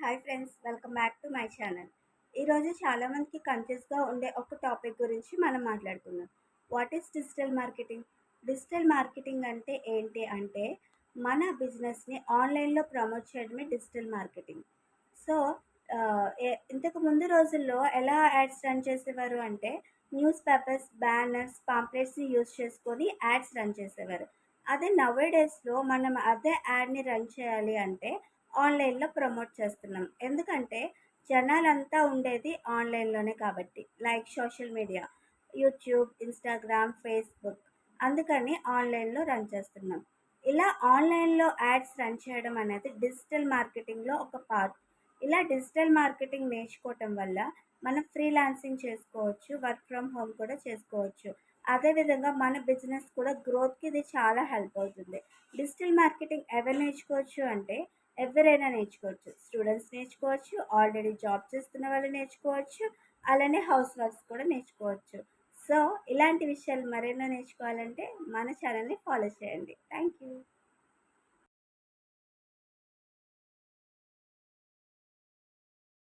Hi friends, welcome back to my channel. ఈరోజు చాలామందికి కన్ఫ్యూజ్గా ఉండే ఒక టాపిక్ గురించి మనం మాట్లాడుకుందాం. What is digital marketing? Digital marketing అంటే ఏంటి అంటే మన బిజినెస్ని ఆన్లైన్లో ప్రమోట్ చేయడమే డిజిటల్ మార్కెటింగ్. సో ఇంతకు ముందు రోజుల్లో ఎలా యాడ్స్ రన్ చేసేవారు అంటే న్యూస్ పేపర్స్, బ్యానర్స్, పాంప్లెట్స్ని యూజ్ చేసుకొని యాడ్స్ రన్ చేసేవారు. అదే నౌఏడేస్లో మనం అదే యాడ్ని రన్ చేయాలి అంటే ఆన్లైన్లో ప్రమోట్ చేస్తున్నాం. ఎందుకంటే జనాలంతా ఉండేది ఆన్లైన్లోనే కాబట్టి, like social media, YouTube, Instagram, Facebook. అందుకని ఆన్లైన్లో రన్ చేస్తున్నాం. ఇలా ఆన్లైన్లో యాడ్స్ రన్ చేయడం అనేది డిజిటల్ మార్కెటింగ్లో ఒక పార్ట్. ఇలా డిజిటల్ మార్కెటింగ్ నేర్చుకోవటం వల్ల మనం ఫ్రీలాన్సింగ్ చేసుకోవచ్చు, వర్క్ ఫ్రమ్ హోమ్ కూడా చేసుకోవచ్చు. అదేవిధంగా మన బిజినెస్ కూడా గ్రోత్కి ఇది చాలా హెల్ప్ అవుతుంది. డిజిటల్ మార్కెటింగ్ ఎవరు నేర్చుకోవచ్చు అంటే ఎవరైనా నేర్చుకోవచ్చు. స్టూడెంట్స్ నేర్చుకోవచ్చు, ఆల్రెడీ జాబ్ చేస్తున్న వాళ్ళు నేర్చుకోవచ్చు, అలానే హౌస్ వైఫ్స్ కూడా నేర్చుకోవచ్చు. సో ఇలాంటి విషయాలు మరెన్నో నేర్చుకోవాలంటే మన ఛానల్ని ఫాలో చేయండి. Thank you.